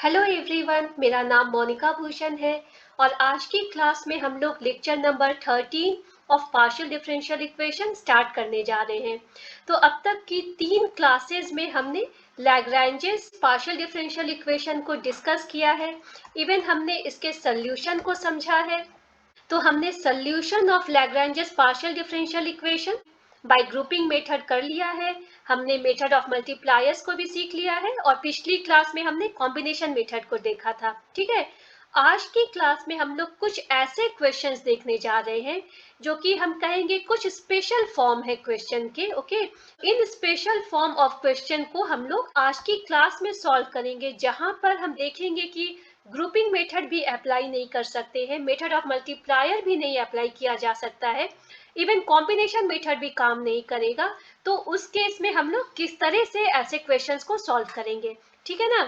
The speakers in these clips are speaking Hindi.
हेलो एवरीवन, मेरा नाम मोनिका भूषण है और आज की क्लास में हम लोग lecture number 13 of partial differential equation start करने जा रहे हैं। तो अब तक की 3 क्लासेस में हमने लैग्रैंजेस पार्शियल डिफरेंशियल इक्वेशन को डिस्कस किया है। इवन हमने इसके सॉल्यूशन को समझा है। तो हमने solution of Lagrange's partial differential equation by grouping method कर लिया है। हमने मेथड ऑफ मल्टीप्लायर्स को भी सीख लिया है और पिछली क्लास में हमने कॉम्बिनेशन मेथड को देखा था। ठीक है, आज की क्लास में हम लोग कुछ ऐसे क्वेश्चंस देखने जा रहे हैं जो कि हम कहेंगे कुछ स्पेशल फॉर्म है क्वेश्चन के। Okay, in special form of question को हम लोग आज की क्लास में सॉल्व करेंगे, जहां पर हम देखेंगे कि ग्रुपिंग मेथड भी अप्लाई नहीं कर सकते हैं, मेथड ऑफ मल्टीप्लायर भी नहीं अप्लाई किया जा सकता है, इवन कॉम्बिनेशन मेथड भी काम नहीं करेगा। तो उस केस में हम लोग किस तरह से ऐसे क्वेश्चंस को सॉल्व करेंगे, ठीक है ना।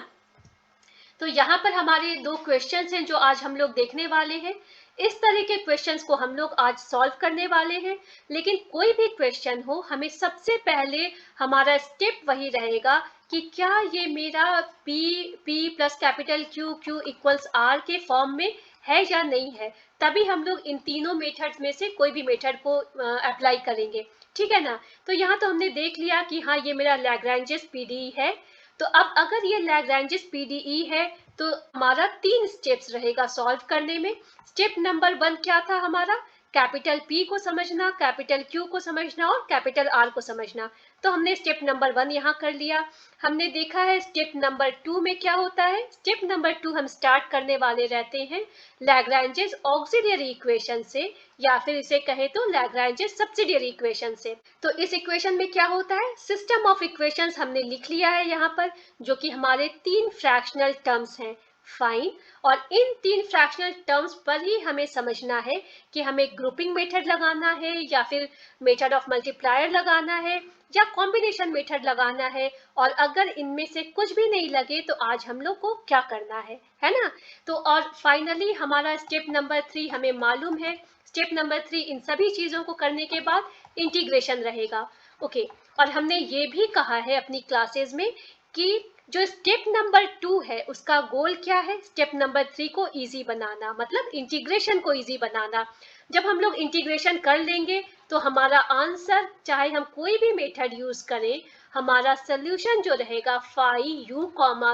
तो यहाँ पर हमारे दो क्वेश्चंस हैं जो आज हम लोग देखने वाले हैं। इस तरह के क्वेश्चंस को हम लोग आज सॉल्व करने वाले हैं। लेकिन कोई भी क्वेश्चन हो, हमें सबसे पहले हमारा स्टेप वही रहेगा कि क्या ये मेरा P plus capital Q equals R के फॉर्म में है या नहीं है। तभी हम लोग इन तीनों मेथड्स में से कोई भी मेथड को अप्लाई करेंगे, ठीक है ना। तो यहाँ तो हमने देख लिया कि हाँ, ये मेरा लैग्रैंजेस पीडीई है। तो अब अगर ये लैग्रैंजेस पीडीई है तो हमारा 3 स्टेप्स रहेगा सॉल्व करने में। स्टेप नंबर 1 क्या था हमारा? कैपिटल P को समझना, कैपिटल Q को समझना और कैपिटल R को समझना। तो हमने स्टेप नंबर 1 यहाँ कर लिया। हमने देखा है स्टेप नंबर 2 में क्या होता है। स्टेप नंबर 2 हम स्टार्ट करने वाले रहते हैं लैग्रैंजेस ऑक्सिलियरी इक्वेशन से, या फिर इसे कहे तो लैग्रैंजेस सब्सिडियरी इक्वेशन से। तो इस इक्वेशन में क्या होता है, सिस्टम ऑफ इक्वेशंस हमने लिख लिया है यहाँ पर, जो कि हमारे 3 फ्रैक्शनल टर्म्स हैं, फाइन। और इन 3 फ्रैक्शनल टर्म्स पर ही हमें समझना है कि हमें ग्रुपिंग मेथड लगाना है या फिर मेथड ऑफ मल्टीप्लायर लगाना है या कॉम्बिनेशन मेथड लगाना है। और अगर इनमें से कुछ भी नहीं लगे तो आज हम लोग को क्या करना है ना। तो और फाइनली हमारा स्टेप नंबर 3 हमें मालूम है। स्टेप नंबर 3 इन सभी चीजों को करने के बाद इंटीग्रेशन रहेगा। ओके, और हमने ये भी कहा है अपनी क्लासेस में कि जो स्टेप नंबर 2 है उसका गोल क्या है, स्टेप नंबर 3 को इजी बनाना, मतलब इंटीग्रेशन को इजी बनाना। जब हम लोग इंटीग्रेशन कर लेंगे तो हमारा आंसर, चाहे हम कोई भी मेथड यूज करें, हमारा सोल्यूशन जो रहेगा फाई u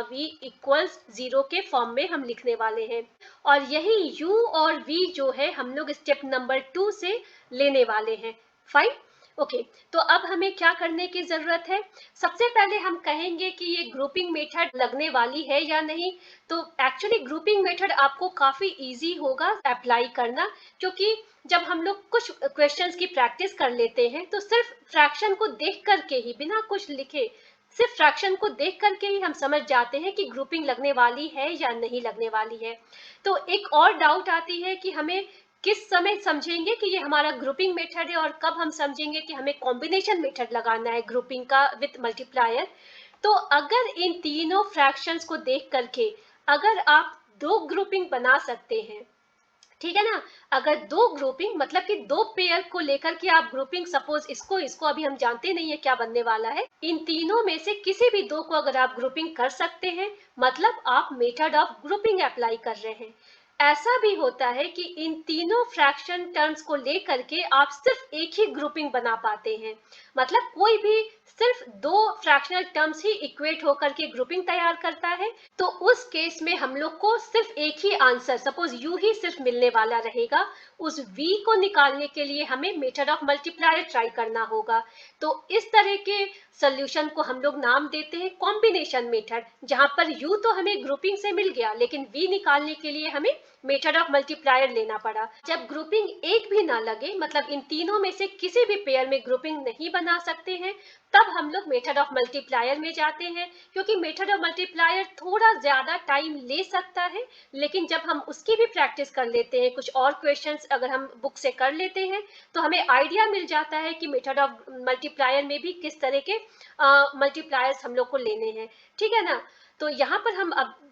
v इक्वल्स 0 के फॉर्म में हम लिखने वाले हैं। और यही u और v जो है हम लोग स्टेप नंबर 2 से लेने वाले हैं। Fine, okay. तो अब हमें क्या करने की जरूरत है? सबसे पहले हम कहेंगे कि ये ग्रुपिंग मेथड लगने वाली है या नहीं। तो एक्चुअली ग्रुपिंग मेथड आपको काफी इजी होगा अप्लाई करना, क्योंकि जब हम लोग कुछ क्वेश्चंस की प्रैक्टिस कर लेते हैं तो सिर्फ फ्रैक्शन को देख करके ही, बिना कुछ लिखे, सिर्फ फ्रैक्शन को देख करके ही हम समझ जाते हैं कि ग्रुपिंग लगने वाली है या नहीं लगने वाली है। तो एक और डाउट आती है कि हमें किस समय समझेंगे कि ये हमारा ग्रुपिंग मेथड है और कब हम समझेंगे कि हमें कॉम्बिनेशन मेथड लगाना है ग्रुपिंग का विथ मल्टीप्लायर। तो अगर इन तीनों फ्रैक्शंस को देख करके अगर आप दो ग्रुपिंग बना सकते हैं, ठीक है ना। अगर दो ग्रुपिंग मतलब कि दो पेयर को लेकर के आप ग्रुपिंग, सपोज इसको इसको अभी हम जानते नहीं है क्या बनने वाला है, इन तीनों में से किसी भी दो को अगर आप ग्रुपिंग कर सकते हैं, मतलब आप मेथड ऑफ ग्रुपिंग अप्लाई कर रहे हैं। ऐसा भी होता है कि इन तीनों फ्रैक्शन टर्म्स को लेकर के आप सिर्फ एक ही ग्रुपिंग बना पाते हैं, मतलब कोई भी सिर्फ दो फ्रैक्शनल टर्म्स ही इक्वेट होकर के ग्रुपिंग तैयार करता है। तो उस केस में हम लोग को सिर्फ एक ही आंसर, सपोज यू ही सिर्फ मिलने वाला रहेगा। उस v को निकालने के लिए हमें मेथड ऑफ मल्टीप्लायर ट्राई करना होगा। तो इस तरह के सोल्यूशन को हम लोग नाम देते हैं कॉम्बिनेशन मेथड, जहां पर u तो हमें ग्रुपिंग से मिल गया लेकिन v निकालने के लिए हमें मेथड ऑफ मल्टीप्लायर लेना पड़ा। जब ग्रुपिंग एक भी ना लगे, मतलब इन तीनों में से किसी भी पेयर में ग्रुपिंग नहीं बना सकते हैं, तब हम लोग मेथड ऑफ मल्टीप्लायर में जाते हैं। क्योंकि मेथड ऑफ मल्टीप्लायर थोड़ा ज्यादा टाइम ले सकता है, लेकिन जब हम उसकी भी प्रैक्टिस कर लेते हैं, कुछ और क्वेश्चंस अगर हम बुक से कर लेते हैं, तो हमें आइडिया मिल जाता है कि मेथड ऑफ मल्टीप्लायर में भी किस तरह के मल्टीप्लायर्स हम लोग को लेने हैं, ठीक है ना। तो यहाँ पर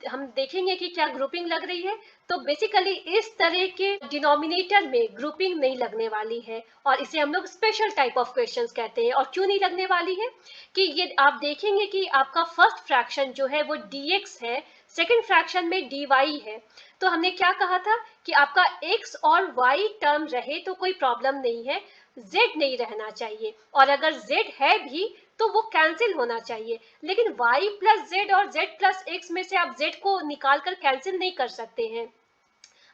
हम देखेंगे कि क्या ग्रुपिंग लग रही है। तो बेसिकली इस तरह के डिनोमिनेटर में ग्रुपिंग नहीं लगने वाली है, और इसे हम लोग स्पेशल टाइप ऑफ क्वेश्चंस कहते हैं। और क्यों नहीं लगने वाली है कि ये आप देखेंगे कि आपका फर्स्ट फ्रैक्शन जो है वो dx है, सेकंड फ्रैक्शन में dy है। तो हमने क्या कहा था कि आपका x और y टर्म रहे तो कोई प्रॉब्लम नहीं है, z नहीं रहना चाहिए, और अगर z है भी तो वो कैंसिल होना चाहिए। लेकिन y प्लस z और z प्लस x में से आप z को निकाल कर कैंसिल नहीं कर सकते हैं।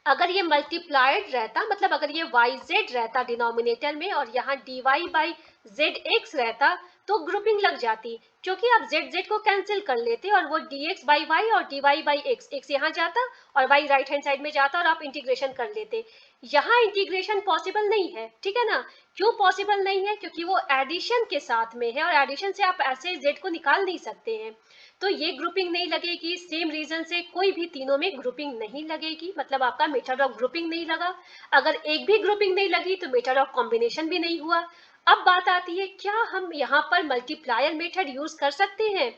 अगर ये मल्टीप्लाइड रहता, मतलब अगर ये yz रहता डिनोमिनेटर में और यहाँ dy बाई zx रहता तो ग्रुपिंग लग जाती, क्योंकि आप z को कैंसिल कर लेते और वो dx बाई y और dy बाई x यहाँ जाता और y राइट हैंड साइड में जाता और आप इंटीग्रेशन कर लेते। यहाँ इंटीग्रेशन पॉसिबल नहीं है, ठीक है ना। क्यों पॉसिबल नहीं है? क्योंकि वो एडिशन के साथ में है और एडिशन से आप ऐसे z को निकाल नहीं सकते हैं, तो ये ग्रुपिंग नहीं लगेगी। सेम रीजन से कोई भी तीनों में ग्रुपिंग नहीं लगेगी, मतलब आपका मेथड ऑफ ग्रुपिंग नहीं लगा। अगर एक भी ग्रुपिंग नहीं लगी तो मेथड ऑफ कॉम्बिनेशन भी नहीं हुआ। अब बात आती है, क्या हम यहाँ पर मल्टीप्लायर मेथड यूज कर सकते हैं?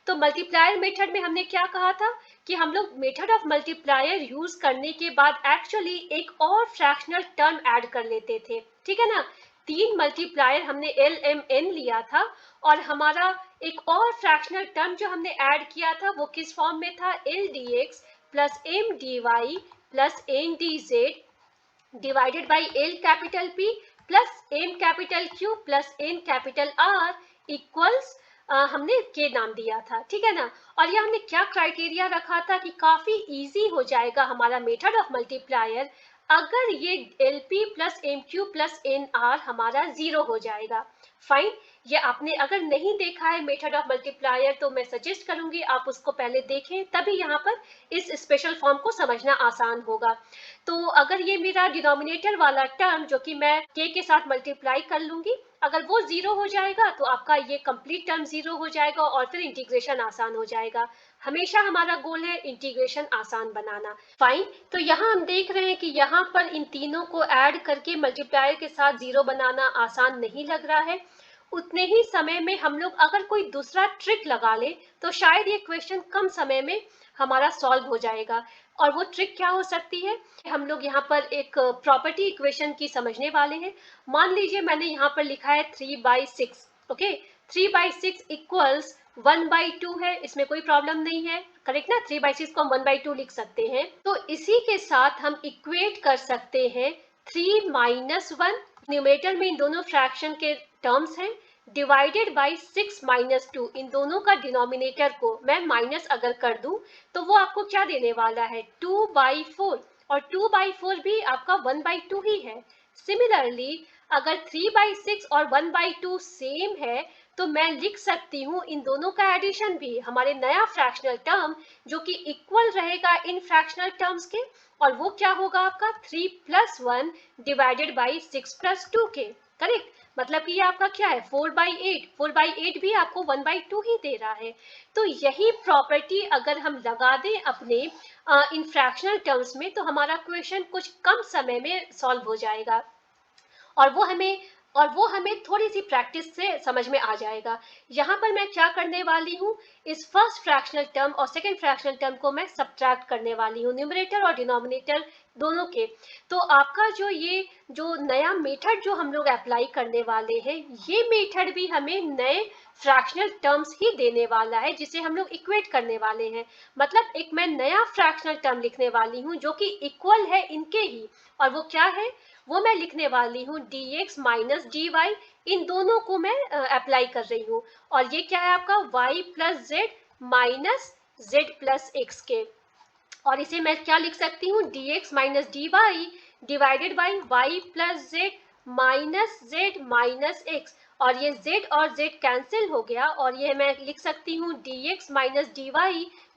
तो मल्टीप्लायर मेथड में हमने क्या कहा था कि हम लोग मेथड ऑफ मल्टीप्लायर यूज करने के बाद एक्चुअली एक और फ्रैक्शनल टर्म ऐड कर लेते थे, ठीक है ना। 3 मल्टीप्लायर हमने LMN लिया था और हमारा एक और फ्रैक्शनल टर्म जो हमने ऐड किया था वो किस फॉर्म में था? LDX plus MDY plus NDZ divided by L capital P plus M capital Q plus N capital R equals हमने के नाम दिया था, ठीक है ना। और ये हमने क्या क्राइटेरिया रखा था कि काफी इजी हो जाएगा हमारा मेथड ऑफ मल्टीप्लायर अगर ये LP plus MQ plus NR हमारा 0 हो जाएगा। फाइन, ये आपने अगर नहीं देखा है मेथड ऑफ मल्टीप्लायर तो मैं सजेस्ट करूंगी आप उसको पहले देखें, तभी यहाँ पर इस स्पेशल फॉर्म को समझना आसान होगा। तो अगर ये मेरा डिनोमिनेटर वाला टर्म जो कि मैं k के साथ मल्टीप्लाई कर लूंगी, अगर वो 0 हो जाएगा तो आपका ये कंप्लीट टर्म 0 हो जाएगा और फिर इंटीग्रेशन आसान हो जाएगा। हमेशा हमारा गोल है इंटीग्रेशन आसान बनाना। फाइन, तो यहाँ हम देख रहे हैं कि यहाँ पर इन तीनों को ऐड करके मल्टीप्लायर के साथ 0 बनाना आसान नहीं लग रहा है। उतने ही समय में हम लोग अगर कोई दूसरा ट्रिक लगा ले तो शायद ये क्वेश्चन कम समय में हमारा सॉल्व हो जाएगा। और वो ट्रिक क्या हो सकती है? हम लोग यहाँ पर एक प्रॉपर्टी इक्वेशन की समझने वाले हैं। मान लीजिए मैंने यहाँ पर लिखा है 3/6, ओके। 3/6 इक्वल्स 1/2 है, इसमें कोई प्रॉब्लम नहीं है, करेक्ट ना। 3/6 को हम 1/2 लिख सकते हैं। तो इसी के साथ हम इक्वेट कर सकते हैं 3 माइनस 1, न्यूमरेटर में इन दोनों फ्रैक्शन के टर्म्स हैं, डिवाइडेड बाई 6 माइनस 2, इन दोनों का डिनोमिनेटर को मैं माइनस अगर कर दूं तो वो आपको क्या देने वाला है? 2/4, और 2/4 भी आपका 1/2 ही है। सिमिलरली अगर 3/6 और 1/2 सेम है तो मैं लिख सकती हूँ इन दोनों का एडिशन भी, हमारे नया फ्रैक्शनल टर्म जो कि इक्वल रहेगा इन फ्रैक्शनल टर्म्स के, और वो क्या होगा आपका 3 प्लस 1 डिवाइडेड बाई 6 प्लस 2 के, करेक्ट। मतलब कि ये आपका क्या है? 4/8, 4/8 भी आपको 1/2 ही दे रहा है। तो यही प्रॉपर्टी अगर हम लगा दें अपने इन फ्रैक्शनल टर्म्स में तो हमारा क्वेश्चन कुछ कम समय में सॉल्व हो जाएगा, और वो हमें थोड़ी सी प्रैक्टिस से समझ में आ जाएगा। यहाँ पर मैं क्या करने वाली हूँ, इस फर्स्ट फ्रैक्शनल टर्म और सेकंड फ्रैक्शनल टर्म को मैं सब्ट्रैक्ट करने वाली हूँ, न्यूमरेटर और डिनोमिनेटर दोनों के। तो आपका जो नया मेथड जो हम लोग अप्लाई करने वाले हैं, ये मेथड भी हमें नए फ्रैक्शनल टर्म्स ही देने वाला है जिसे हम लोग इक्वेट करने वाले हैं। मतलब एक मैं नया फ्रैक्शनल टर्म लिखने वाली हूँ जो कि इक्वल है इनके ही, और वो क्या है? वो मैं लिखने वाली हूँ dx माइनस dy, इन दोनों को मैं अप्लाई कर रही हूँ। और ये क्या है आपका? y plus Z minus Z plus x के, और इसे मैं क्या लिख सकती हूँ? dx minus dy divided by y plus Z minus Z minus x, और ये z और z कैंसिल हो गया और ये मैं लिख सकती हूँ dx minus dy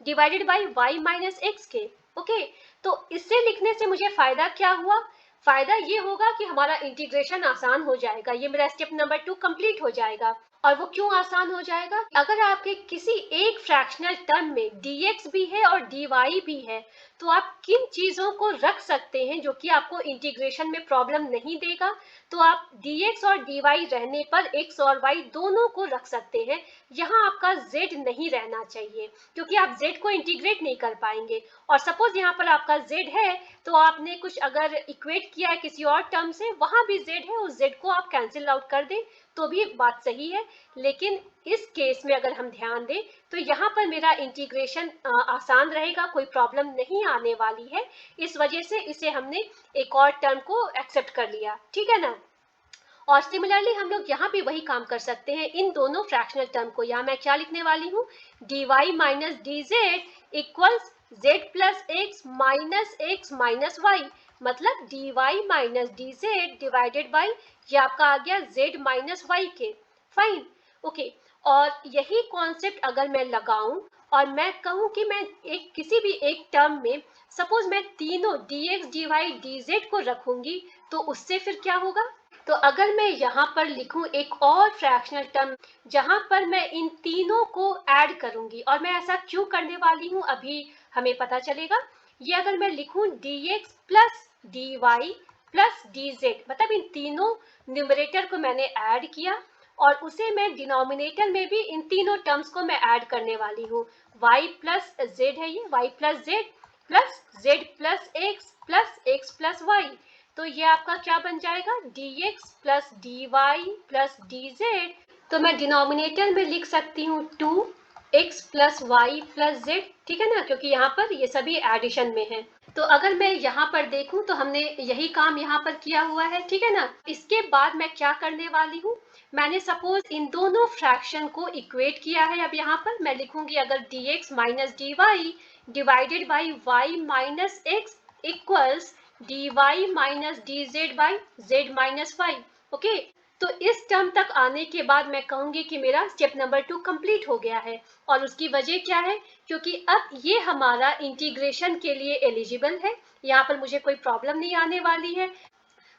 divided by y minus x के, ओके। तो इससे लिखने से मुझे फायदा क्या हुआ? फायदा ये होगा कि हमारा इंटीग्रेशन आसान हो जाएगा, ये मेरा स्टेप नंबर 2 कंप्लीट हो जाएगा। और वो क्यों आसान हो जाएगा? अगर आपके किसी एक फ्रैक्शनल टर्म में dx भी है और dy भी है तो आप किन चीजों को रख सकते हैं जो कि आपको इंटीग्रेशन में प्रॉब्लम नहीं देगा? तो आप dx और dy रहने पर x और y दोनों को रख सकते हैं। यहाँ आपका z नहीं रहना चाहिए क्योंकि आप z को इंटीग्रेट नहीं कर पाएंगे। और सपोज यहाँ पर आपका z है तो आपने कुछ अगर इक्वेट किया है किसी और टर्म से, वहां भी z है, उस z को आप कैंसिल आउट कर दें तो भी बात सही है, लेकिन इस केस में अगर हम ध्यान दें तो यहाँ पर मेरा इंटीग्रेशन आसान रहेगा, कोई प्रॉब्लम नहीं आने वाली है। इस वजह से इसे हमने एक और टर्म को एक्सेप्ट कर लिया, ठीक है ना। और सिमिलरली हम लोग यहाँ भी वही काम कर सकते हैं इन दोनों फ्रैक्शनल टर्म को। यहाँ मैं क्या लिखने वाली हूँ, dy minus d z equals z plus x minus y, मतलब dy minus d z divided by ये आपका आ गया z माइनस वाई के। Fine, okay. और यही कॉन्सेप्ट अगर मैं लगाऊं और मैं कहूं कि मैं एक किसी भी एक टर्म में सपोज मैं तीनों dx dy dz को रखूंगी, तो उससे फिर क्या होगा। तो अगर मैं यहाँ पर लिखूं एक और फ्रैक्शनल टर्म जहां पर मैं इन तीनों को ऐड करूंगी, और मैं ऐसा क्यों करने वाली हूँ अभी हमें पता चलेगा। ये अगर मैं लिखूं dx plus dy plus dz, मतलब इन तीनों न्यूमरेटर को मैंने ऐड किया और उसे मैं डिनोमिनेटर में भी इन तीनों टर्म्स को मैं ऐड करने वाली हूँ। y प्लस z है ये, y plus z plus z plus x plus y। तो ये आपका क्या बन जाएगा, dx plus dy plus dz। तो मैं डिनोमिनेटर में लिख सकती हूँ 2x plus y plus z, ठीक है ना, क्योंकि यहाँ पर ये सभी एडिशन में है। तो अगर मैं यहाँ पर देखूं तो हमने यही काम यहाँ पर किया हुआ है, ठीक है ना। इसके बाद मैं क्या करने वाली हूँ, मैंने सपोज इन दोनों फ्रैक्शन को इक्वेट किया है। अब यहाँ पर मैं लिखूंगी अगर dx minus dy divided by y minus x equals dy minus dz by z minus y, okay. तो इस टर्म तक आने के बाद मैं कहूंगी कि मेरा स्टेप नंबर 2 कंप्लीट हो गया है। और उसकी वजह क्या है, क्योंकि अब ये हमारा इंटीग्रेशन के लिए एलिजिबल है, यहाँ पर मुझे कोई प्रॉब्लम नहीं आने वाली है।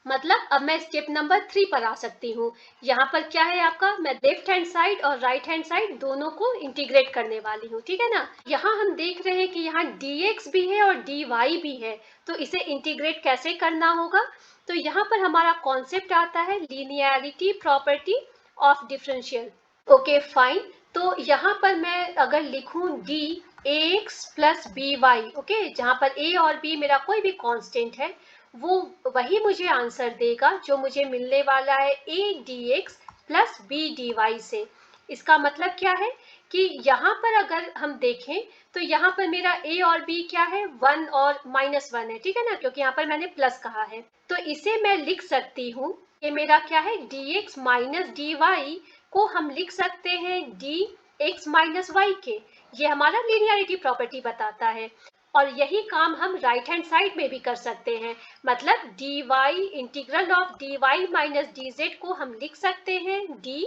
मतलब अब मैं स्टेप नंबर 3 पर आ सकती हूँ। यहाँ पर क्या है आपका, मैं लेफ्ट हैंड साइड और राइट हैंड साइड दोनों को इंटीग्रेट करने वाली हूँ, ठीक है ना। यहाँ हम देख रहे हैं कि यहाँ dx भी है और dy भी है, तो इसे इंटीग्रेट कैसे करना होगा। तो यहाँ पर हमारा कॉन्सेप्ट आता है linearity property of differential, okay fine. तो यहाँ पर मैं अगर लिखूं d ax plus b y, okay, जहाँ पर a और b मेरा कोई भी कांस्टेंट है, वो वही मुझे आंसर देगा जो मुझे मिलने वाला है a dx plus b dy से। इसका मतलब क्या है कि यहाँ पर अगर हम देखें तो यहाँ पर मेरा a और b क्या है, 1 और -1 है, ठीक है ना, क्योंकि यहाँ पर मैंने प्लस कहा है। तो इसे मैं लिख सकती हूँ, ये मेरा क्या है, dx माइनस dy को हम लिख सकते हैं dx माइनस y के। ये हमारा लीनियरिटी प्रॉपर्टी बताता है। और यही काम हम राइट हैंड साइड में भी कर सकते हैं, मतलब dy integral of dy minus dz को हम लिख सकते हैं dy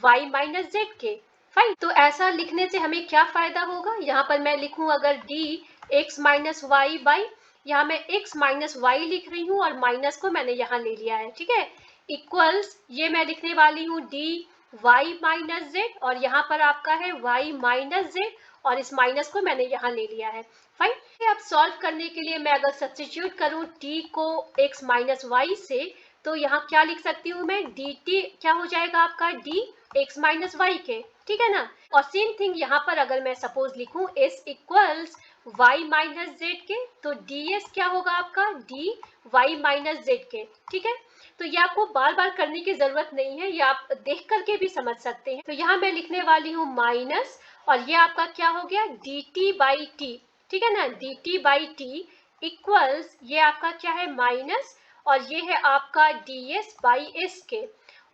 माइनस z के। फाइन, तो ऐसा लिखने से हमें क्या फायदा होगा, यहाँ पर मैं लिखूं अगर dx माइनस वाई बाई, यहाँ मैं x माइनस वाई लिख रही हूँ और माइनस को मैंने यहाँ ले लिया है, ठीक है, इक्वल्स ये मैं लिखने वाली हूँ dy माइनस z, और यहाँ पर आपका है y माइनस z, और इस माइनस को मैंने यहाँ ले लिया है। फाइन, अब सॉल्व करने के लिए मैं अगर सब्स्टिट्यूट करूँ t को x माइनस वाई से, तो यहाँ क्या लिख सकती हूँ मैं, dt क्या हो जाएगा आपका d x माइनस वाई के, ठीक है ना। और सेम थिंग यहाँ पर अगर मैं सपोज लिखूँ s equals y minus z के, तो ds क्या होगा आपका d y माइनस z के, ठीक है। तो ये आपको बार बार करने की जरूरत नहीं है, ये आप देख करके भी समझ सकते हैं। तो यहाँ मैं लिखने वाली हूँ माइनस, और ये आपका क्या हो गया, dt बाई टी, ठीक है ना, dt बाई टी इक्वल्स ये आपका क्या है, माइनस, और ये है आपका ds बाई एस के।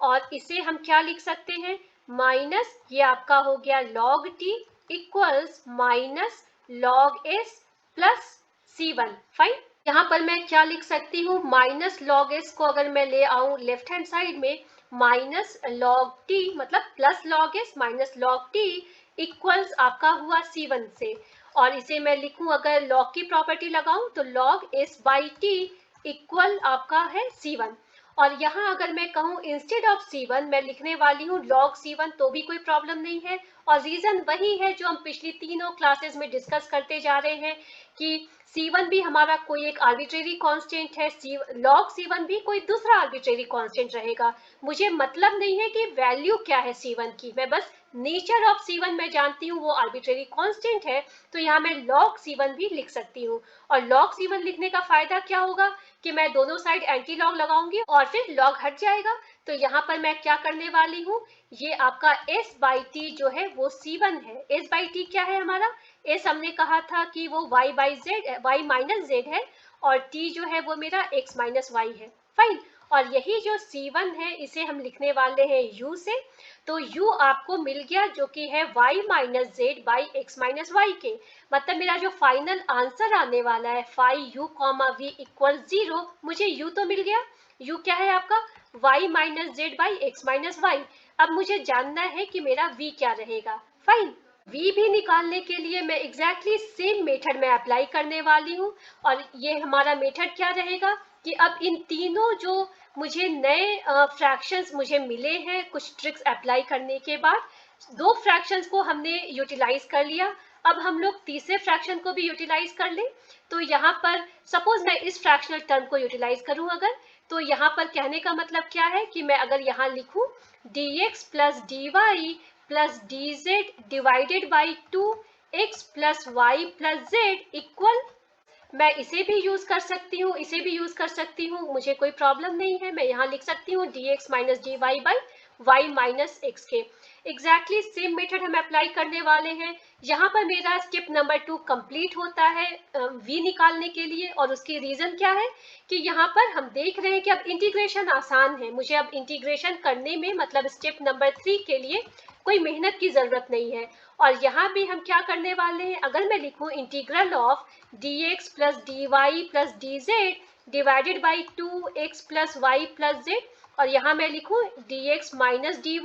और इसे हम क्या लिख सकते हैं, माइनस ये आपका हो गया log t equals minus log s plus c1। Fine, यहाँ पर मैं क्या लिख सकती हूँ, माइनस log s को अगर मैं ले आऊँ लेफ्ट हैंड साइड में, माइनस log t मतलब plus log s minus log t equals आपका हुआ c1 से। और इसे मैं लिखूं अगर log की प्रॉपर्टी लगाऊं तो log s by t equal आपका है c1। और यहाँ अगर मैं कहूँ इंस्टेड ऑफ c1 मैं लिखने वाली हूँ log c1, तो भी कोई प्रॉब्लम नहीं है। और रीजन वही है जो हम पिछली तीनों क्लासेस में डिस्कस करते जा रहे हैं कि c1 भी हमारा कोई एक आर्बिट्रेरी कांस्टेंट है, log c1 भी कोई दूसरा आर्बिट्रेरी कांस्टेंट रहेगा। मुझे मतलब नहीं है कि वैल्यू क्या है c1 की, मैं बस नेचर ऑफ c1 मैं जानती हूँ वो आर्बिट्रेरी कांस्टेंट है, तो यहाँ मैं log c1 भी लिख सकती हूँ। और log c1 लिखने का फायदा क्या होगा कि मैं दोनों साइड एंटी लॉग लगाऊंगी और फिर log हट जाएगा, तो यहाँ पर मैं क्या करने वाली हूँ, ये आपका s बाई टी जो है वो C1 है। s बाई टी क्या है हमारा, s हमने कहा था कि वो y by Z, y minus Z है, और t जो है वो मेरा x माइनस वाई है। फाइन। और यही जो C1 है इसे हम लिखने वाले हैं u से। तो u आपको मिल गया जो कि है y minus z by x minus y के। मतलब मेरा जो फाइनल आंसर आने वाला है phi u comma v equal 0, मुझे u तो मिल गया। u क्या है आपका, y minus z by x minus y. अब मुझे जानना है कि मेरा v क्या रहेगा। फाइन। v भी निकालने के लिए मैं एग्जैक्टली सेम मेथड में अप्लाई करने वाली हूँ। और ये हमारा मेथड क्या रहेगा कि अब इन तीनों जो मुझे नए फ्रैक्शंस मुझे मिले हैं कुछ ट्रिक्स अप्लाई करने के बाद, दो फ्रैक्शंस को हमने यूटिलाइज कर लिया, अब हम लोग तीसरे फ्रैक्शन को भी यूटिलाइज कर लें। तो यहाँ पर सपोज मैं इस फ्रैक्शनल टर्म को यूटिलाइज करूँ अगर, तो यहाँ पर कहने का मतलब क्या है कि मैं अगर यहाँ लिखूँ dx plus dy plus dz divided by 2x plus y plus z equal, मैं इसे भी यूज कर सकती हूँ, इसे भी यूज कर सकती हूँ, मुझे कोई प्रॉब्लम नहीं है। मैं यहाँ लिख सकती हूँ dx minus dy by y minus x के। एग्जैक्टली सेम मेथड हम अप्लाई करने वाले हैं। यहाँ पर मेरा स्टेप नंबर 2 कंप्लीट होता है v निकालने के लिए, और उसकी रीजन क्या है कि यहाँ पर हम देख रहे हैं कि अब इंटीग्रेशन आसान है, मुझे अब इंटीग्रेशन करने में मतलब स्टेप नंबर 3 के लिए कोई मेहनत की जरूरत नहीं है। और यहाँ भी हम क्या करने वाले हैं, अगर मैं लिखूँ integral of dx plus dy plus dz divided by 2x plus y plus z, और यहाँ मैं लिखूँ dx minus dy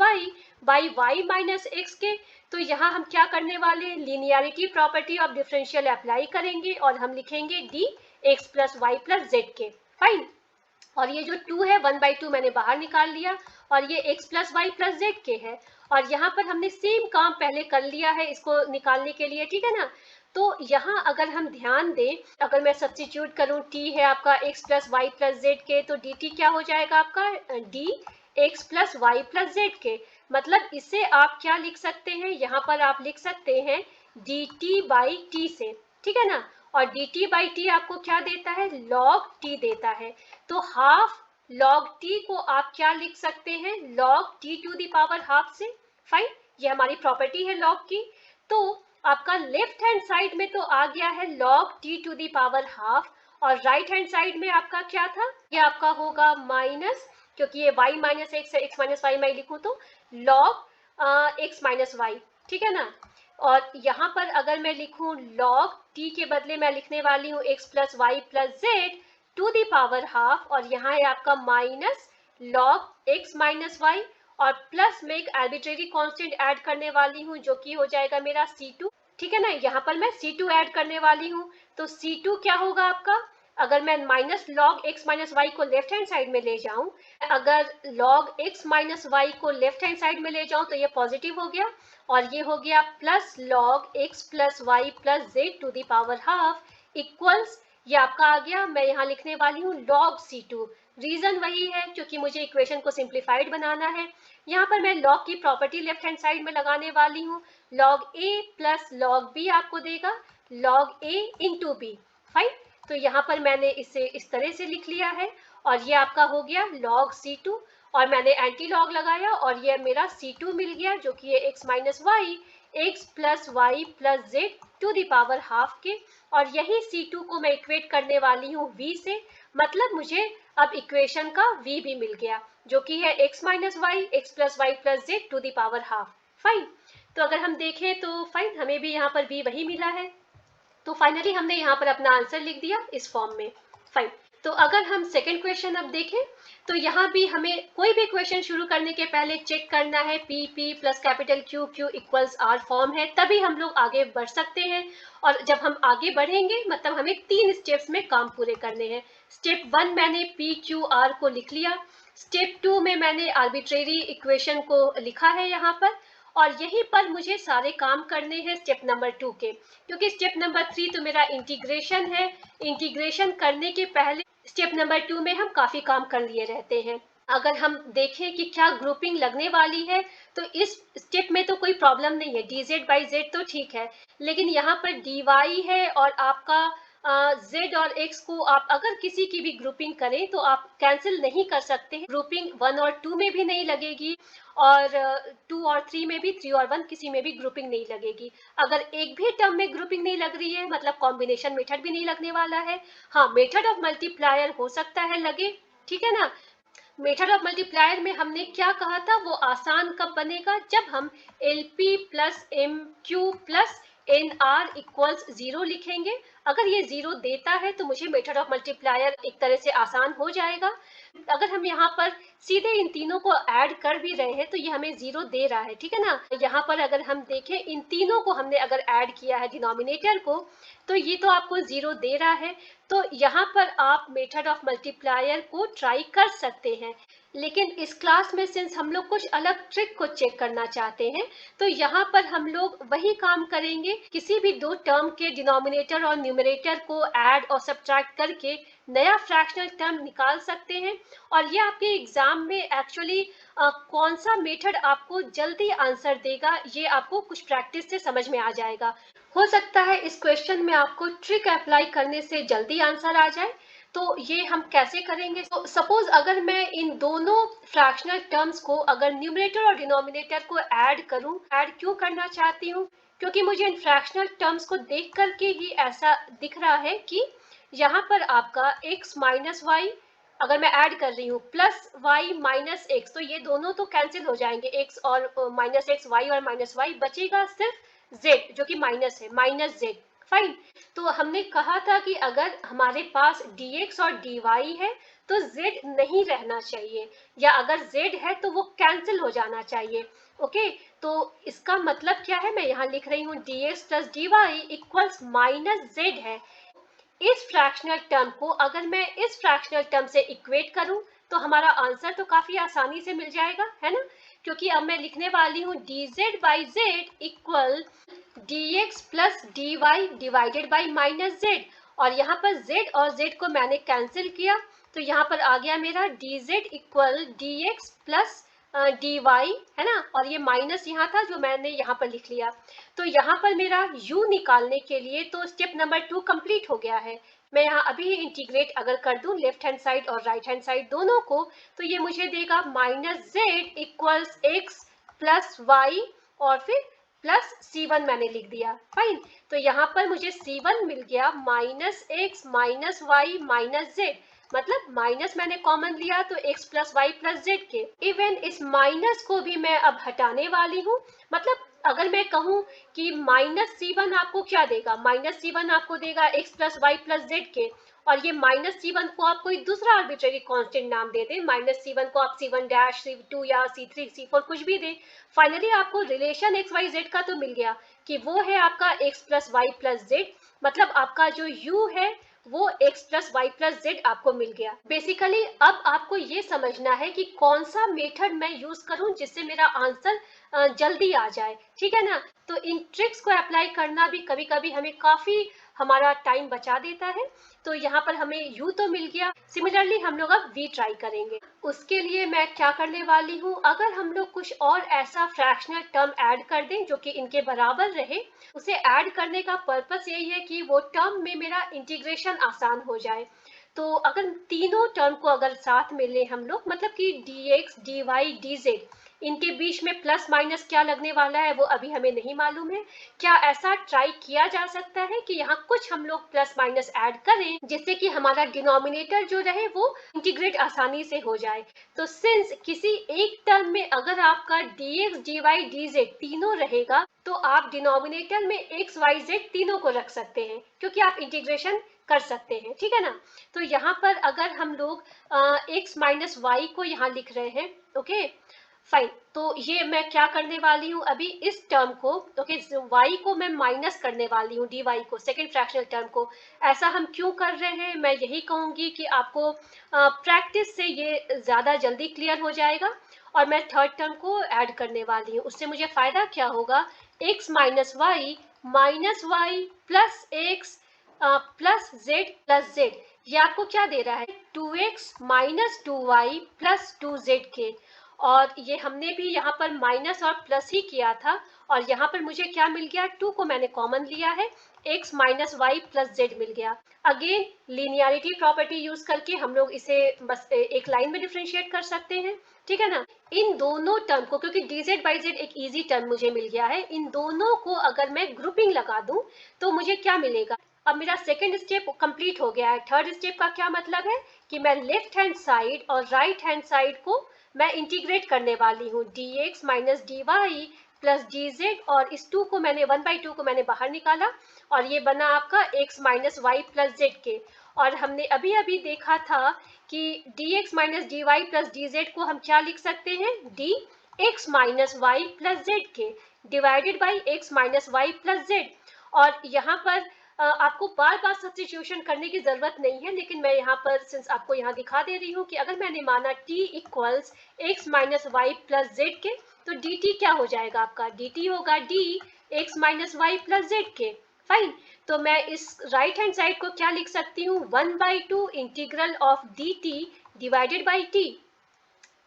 by y minus x के, तो यहाँ हम क्या करने वाले हैं, linearity property of differential apply करेंगे और हम लिखेंगे dx plus y plus z के। फाइन। और ये जो 2 है 1/2 मैंने बाहर निकाल लिया, और ये x plus y plus z के है। और यहाँ पर हमने सेम काम पहले कर लिया है इसको निकालने के लिए, ठीक है ना। तो यहाँ अगर हम ध्यान दें, अगर मैं सब्स्टिट्यूट करूँ, t है आपका x plus y plus z के, तो dt क्या हो जाएगा आपका d x plus y plus z के। मतलब इसे आप क्या लिख सकते हैं, यहाँ पर आप लिख सकते हैं dt बाई t से, ठीक है ना। और dt बाई टी आपको क्या देता है, log t देता है। तो हाफ log t को आप क्या लिख सकते हैं, log t to the power half से। फाइन। ये हमारी प्रॉपर्टी है log की। तो आपका लेफ्ट हैंड साइड में तो आ गया है log t to the power half, और राइट हैंड साइड में आपका क्या था, ये आपका होगा माइनस, क्योंकि ये y माइनस एक्स है, x माइनस वाई मैं लिखूँ तो log x माइनस वाई, ठीक है ना। और यहाँ पर अगर मैं लिखूँ log t के बदले मैं लिखने वाली हूँ x plus y plus z to the power half, और यहाँ है आपका minus log x minus y, और प्लस में एक आर्बिट्रेरी कांस्टेंट ऐड करने वाली हूँ जो कि हो जाएगा मेरा C2, ठीक है ना। यहाँ पर मैं C2 ऐड करने वाली हूँ, तो C2 क्या होगा आपका, अगर मैं minus log x minus y को लेफ्ट हैंड साइड में ले जाऊं, अगर log x माइनस वाई को लेफ्ट हैंड साइड में ले जाऊं तो ये पॉजिटिव हो गया, और ये हो गया plus log x plus y plus z to the power half equals, ये आपका आ गया, मैं यहाँ लिखने वाली हूँ log C2। रीजन वही है क्योंकि मुझे इक्वेशन को सिंप्लीफाइड बनाना है। यहाँ पर मैं log की प्रॉपर्टी लेफ्ट हैंड साइड में लगाने वाली हूँ, log a plus log b आपको देगा log a into b। Fine. तो यहाँ पर मैंने इसे इस तरह से लिख लिया है, और ये आपका हो गया log C2, और मैंने एंटी लॉग लगाया और ये मेरा C2 मिल गया जो कि है x minus y x plus y plus z to the power half के, और यही C2 को मैं इक्वेट करने वाली हूँ v से। मतलब मुझे अब इक्वेशन का v भी मिल गया जो कि है x minus y x plus y plus z to the power half. Fine. तो अगर हम देखें तो फाइन, हमें भी यहाँ पर v वही मिला है। तो फाइनली हमने यहाँ पर अपना आंसर लिख दिया इस फॉर्म में। फाइन। तो अगर हम सेकंड क्वेश्चन अब देखें, तो यहाँ भी हमें कोई भी क्वेश्चन शुरू करने के पहले चेक करना है P P plus capital Q Q equals R form है, तभी हम लोग आगे बढ़ सकते हैं। और जब हम आगे बढ़ेंगे मतलब हमें 3 स्टेप्स में काम पूरे करने हैं। स्टेप 1 मैंने पी क्यू आर को लिख लिया, स्टेप 2 में मैंने आर्बिट्रेरी इक्वेशन को लिखा है यहाँ पर, और यहीं पर मुझे सारे काम करने हैं स्टेप नंबर 2 के, क्योंकि स्टेप नंबर 3 तो मेरा इंटीग्रेशन है। इंटीग्रेशन करने के पहले स्टेप नंबर 2 में हम काफी काम कर लिए रहते हैं। अगर हम देखें कि क्या ग्रुपिंग लगने वाली है, तो इस स्टेप में तो कोई प्रॉब्लम नहीं है, dz बाई जेड तो ठीक है, लेकिन यहाँ पर dy है और आपका z और x को आप अगर किसी की भी ग्रुपिंग करें तो आप कैंसिल नहीं कर सकते हैं। ग्रुपिंग 1 और 2 में भी नहीं लगेगी और 2 और 3 में भी, 3 और 1 किसी में भी ग्रुपिंग नहीं लगेगी। अगर एक भी टर्म में ग्रुपिंग नहीं लग रही है मतलब कॉम्बिनेशन मेथड भी नहीं लगने वाला है। हाँ, मेथड ऑफ मल्टीप्लायर हो सकता है लगे, ठीक है ना। मेथड ऑफ मल्टीप्लायर में हमने क्या कहा था, वो आसान कब बनेगा, जब हम LP plus MQ plus NR equals 0 लिखेंगे। अगर ये 0 देता है तो मुझे मेथड ऑफ मल्टीप्लायर एक तरह से आसान हो जाएगा। अगर हम यहाँ पर सीधे इन तीनों को ऐड कर भी रहे हैं तो ये हमें 0 दे रहा है, ठीक है ना। यहाँ पर अगर हम देखें इन तीनों को हमने अगर ऐड किया है डिनोमिनेटर को तो ये तो आपको 0 दे रहा है। तो यहाँ पर आप मेथड ऑफ मल्टीप्लायर को ट्राई कर सकते हैं। लेकिन इस क्लास में सिंस हम लोग कुछ अलग ट्रिक को चेक करना चाहते हैं तो यहाँ पर हम लोग वही काम करेंगे, किसी भी दो टर्म के डिनोमिनेटर और न्यूमरेटर को ऐड और सब्ट्रैक्ट करके नया फ्रैक्शनल टर्म निकाल सकते हैं। और ये आपके एग्जाम में एक्चुअली कौन सा मेथड आपको जल्दी आंसर देगा ये आपको कुछ प्रैक्टिस से समझ में आ जाएगा। हो सकता है इस क्वेश्चन में आपको ट्रिक अप्लाई करने से जल्दी आंसर आ जाए। तो ये हम कैसे करेंगे, तो सपोज अगर मैं इन दोनों फ्रैक्शनल टर्म्स को अगर न्यूमरेटर और डिनोमिनेटर को ऐड करूं, ऐड क्यों करना चाहती हूं, क्योंकि मुझे इन फ्रैक्शनल टर्म्स को देख करके ही ऐसा दिख रहा है कि यहाँ पर आपका x माइनस वाई अगर मैं ऐड कर रही हूँ प्लस वाई माइनस एक्स, तो ये दोनों तो कैंसिल हो जाएंगे, x और माइनस एक्स, वाई और माइनस वाई, बचेगा सिर्फ z जो कि माइनस है, माइनस z। फाइन। तो हमने कहा था कि अगर हमारे पास dx और dy है तो z नहीं रहना चाहिए, या अगर z है तो वो कैंसिल हो जाना चाहिए। ओके, तो इसका मतलब क्या है, मैं यहाँ लिख रही हूँ dx plus dy equals minus z है। इस फ्रैक्शनल टर्म को अगर मैं इस फ्रैक्शनल टर्म से इक्वेट करूं तो हमारा आंसर तो काफी आसानी से मिल जाएगा, है ना। क्योंकि अब मैं लिखने वाली हूँ dz by Z equal dx plus dy divided by minus z, और यहाँ पर z और z को मैंने कैंसिल किया तो यहाँ पर आ गया मेरा dz equal dx plus dy, है ना, और ये माइनस यहाँ था जो मैंने यहाँ पर लिख लिया। तो यहाँ पर मेरा u निकालने के लिए तो स्टेप नंबर 2 कंप्लीट हो गया है। मैं यहाँ अभी इंटीग्रेट अगर कर दूं लेफ्ट हैंड साइड और राइट हैंड साइड दोनों को तो ये मुझे देगा minus z equals x plus y और फिर प्लस C1 मैंने लिख दिया। फाइन। तो यहाँ पर मुझे C1 मिल गया minus x minus y minus z, मतलब माइनस मैंने कॉमन लिया तो x plus y plus z के। इवन इस माइनस को भी मैं अब हटाने वाली हूँ, मतलब अगर मैं कहूँ कि माइनस C1 आपको क्या देगा, माइनस C1 आपको देगा x plus y plus z के, और ये माइनस C1 को आप कोई दूसरा आर्बिट्रेरी कांस्टेंट नाम दे दें, माइनस C1 को आप C1 डैश C2 या C3 C4 कुछ भी दें। फाइनली आपको रिलेशन एक्स वाई जेड का तो मिल गया कि वो है आपका x plus y plus z, मतलब आपका जो u है वो x plus y plus z आपको मिल गया। बेसिकली अब आपको ये समझना है कि कौन सा मेथड मैं यूज करूं जिससे मेरा आंसर जल्दी आ जाए, ठीक है ना। तो इन ट्रिक्स को अप्लाई करना भी कभी कभी हमें काफी हमारा टाइम बचा देता है। तो यहाँ पर हमें u तो मिल गया, सिमिलरली हम लोग अब v ट्राई करेंगे। उसके लिए मैं क्या करने वाली हूँ, अगर हम लोग कुछ और ऐसा फ्रैक्शनल टर्म ऐड कर दें जो कि इनके बराबर रहे, उसे ऐड करने का पर्पस यही है कि वो टर्म में मेरा इंटीग्रेशन आसान हो जाए। तो अगर तीनों टर्म को अगर साथ में लें हम लोग, मतलब कि dx dy dz, इनके बीच में प्लस माइनस क्या लगने वाला है वो अभी हमें नहीं मालूम है। क्या ऐसा ट्राई किया जा सकता है कि यहाँ कुछ हम लोग प्लस माइनस ऐड करें जिससे कि हमारा डिनोमिनेटर जो रहे वो इंटीग्रेट आसानी से हो जाए। तो सिंस किसी एक टर्म में अगर आपका dx dy dz तीनों रहेगा तो आप डिनोमिनेटर में x y z तीनों को रख सकते हैं क्योंकि आप इंटीग्रेशन कर सकते हैं, ठीक है ना। तो यहाँ पर अगर हम लोग x माइनस वाई को यहाँ लिख रहे हैं, ओके फाइन। तो ये मैं क्या करने वाली हूँ अभी इस टर्म को, ओके y को मैं माइनस करने वाली हूँ dy को, सेकेंड फ्रैक्शनल टर्म को। ऐसा हम क्यों कर रहे हैं, मैं यही कहूँगी कि आपको प्रैक्टिस से ये ज़्यादा जल्दी क्लियर हो जाएगा। और मैं थर्ड टर्म को ऐड करने वाली हूँ, उससे मुझे फ़ायदा क्या होगा, x minus y plus x plus z plus z, ये आपको क्या दे रहा है 2x minus 2y plus 2z के। और ये हमने भी यहाँ पर माइनस और प्लस ही किया था, और यहाँ पर मुझे क्या मिल गया, 2 को मैंने कॉमन लिया है, x minus y plus z मिल गया। अगेन लिनियरिटी प्रॉपर्टी यूज करके हम लोग इसे बस एक लाइन में डिफ्रेंशिएट कर सकते हैं, ठीक है ना। इन दोनों टर्म को, क्योंकि dz बाई जेड एक इजी टर्म मुझे मिल गया है, इन दोनों को अगर मैं ग्रुपिंग लगा दूं तो मुझे क्या मिलेगा। अब मेरा सेकेंड स्टेप कंप्लीट हो गया है। थर्ड स्टेप का क्या मतलब है कि मैं लेफ्ट हैंड साइड और राइट हैंड साइड को मैं इंटीग्रेट करने वाली हूँ, dx minus d y plus d z, और इस 2 को मैंने 1/2 को मैंने बाहर निकाला और ये बना आपका x minus y plus z के। और हमने अभी अभी देखा था कि dx minus d y plus d z को हम क्या लिख सकते हैं, d x minus y plus z के divided by x minus y plus z. और यहाँ पर आपको बार बार सब्स्टिट्यूशन करने की जरूरत नहीं है, लेकिन मैं यहाँ पर सिंस आपको यहाँ दिखा दे रही हूँ कि अगर मैंने माना t equals x minus y plus z के, तो dt क्या हो जाएगा आपका, dt होगा d x minus y plus z के। फाइन, तो मैं इस राइट हैंड साइड को क्या लिख सकती हूँ, 1/2 integral of dt divided by t,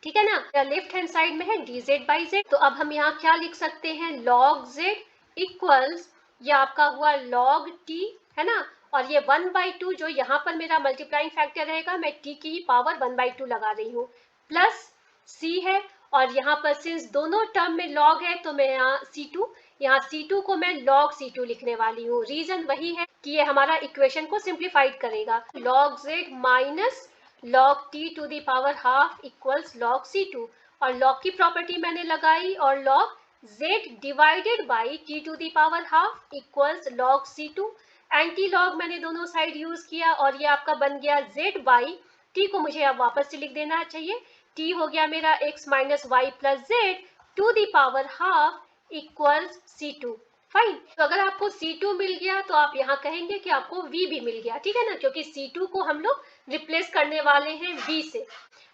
ठीक है ना। लेफ्ट हैंड साइड में है dz बाई जेड, तो अब हम यहाँ क्या लिख सकते हैं, log z इक्वल्स, ये आपका हुआ log t, है ना। और ये 1/2 जो यहाँ पर मेरा मल्टीप्लाइंग फैक्टर रहेगा, मैं t की पावर 1/2 लगा रही हूँ, प्लस c है, और यहाँ पर सिंस दोनों टर्म में log है तो मैं यहाँ c2, यहाँ c2 को मैं log c2 लिखने वाली हूँ। रीजन वही है कि ये हमारा इक्वेशन को सिंप्लीफाइड करेगा। log z minus log t to the power half equals log c2, और log की प्रॉपर्टी मैंने लगाई, और log z divided by t to the power half equals log c2। Anti log मैंने दोनों साइड यूज किया और ये आपका बन गया z बाई t को मुझे अब वापस से लिख देना चाहिए, t हो गया मेरा x minus y plus z to the power half equals c2। Fine, तो अगर आपको C2 मिल गया तो आप यहाँ कहेंगे कि आपको V भी मिल गया, ठीक है ना, क्योंकि C2 को हम लोग रिप्लेस करने वाले हैं V से।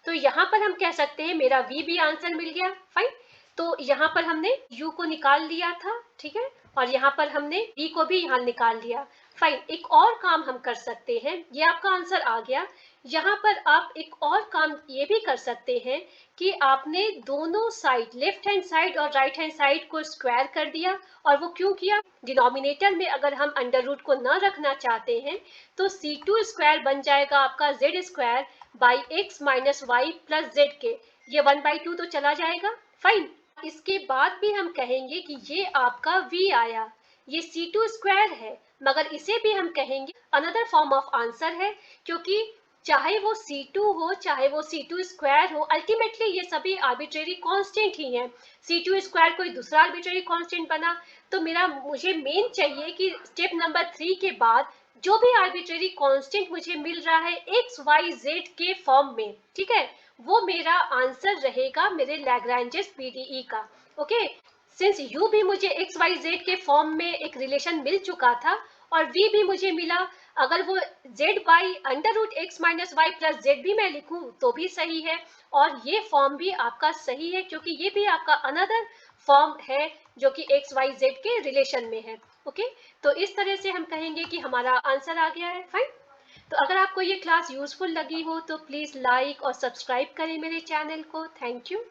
तो यहाँ पर हम कह सकते हैं मेरा V भी आंसर मिल गया। फाइन, तो यहाँ पर हमने U को निकाल लिया था, ठीक है, और यहाँ पर हमने V को भी यहाँ निकाल लिया। फाइन, एक और काम हम कर सकते हैं, ये आपका आंसर आ गया। यहाँ पर आप एक और काम ये भी कर सकते हैं कि आपने दोनों साइड, लेफ्ट हैंड साइड और राइट हैंड साइड को स्क्वायर कर दिया। और वो क्यों किया, डिनोमिनेटर में अगर हम अंडर रूट को न रखना चाहते हैं तो c2 स्क्वायर बन जाएगा आपका z square by x minus y plus z के, ये 1/2 तो चला जाएगा। फाइन, इसके बाद भी हम कहेंगे कि ये आपका v आया, ये c2 स्क्वायर है, मगर इसे भी हम कहेंगे अनदर फॉर्म ऑफ आंसर है, क्योंकि चाहे वो C2 हो चाहे वो C2 स्क्वायर हो, अल्टीमेटली ये सभी आर्बिट्रेरी कांस्टेंट ही हैं। C2 स्क्वायर कोई दूसरा आर्बिट्रेरी कांस्टेंट बना तो मुझे मेन चाहिए कि स्टेप नंबर 3 के बाद जो भी आर्बिट्रेरी कांस्टेंट मुझे मिल रहा है एक्स वाई जेड के फॉर्म में, ठीक है, वो मेरा आंसर रहेगा मेरे लैग्रैंजेस पीडीई का। ओके, सिंस यू भी मुझे एक्स वाई जेड के फॉर्म में एक रिलेशन मिल चुका था और वी भी मुझे मिला, अगर वो z by under root x minus y plus z भी मैं लिखूं तो भी सही है, और ये फॉर्म भी आपका सही है क्योंकि ये भी आपका अनदर फॉर्म है जो कि एक्स वाई जेड के रिलेशन में है। ओके, तो इस तरह से हम कहेंगे कि हमारा आंसर आ गया है। फाइन, तो अगर आपको ये क्लास यूजफुल लगी हो तो प्लीज़ लाइक और सब्सक्राइब करें मेरे चैनल को। Thank you.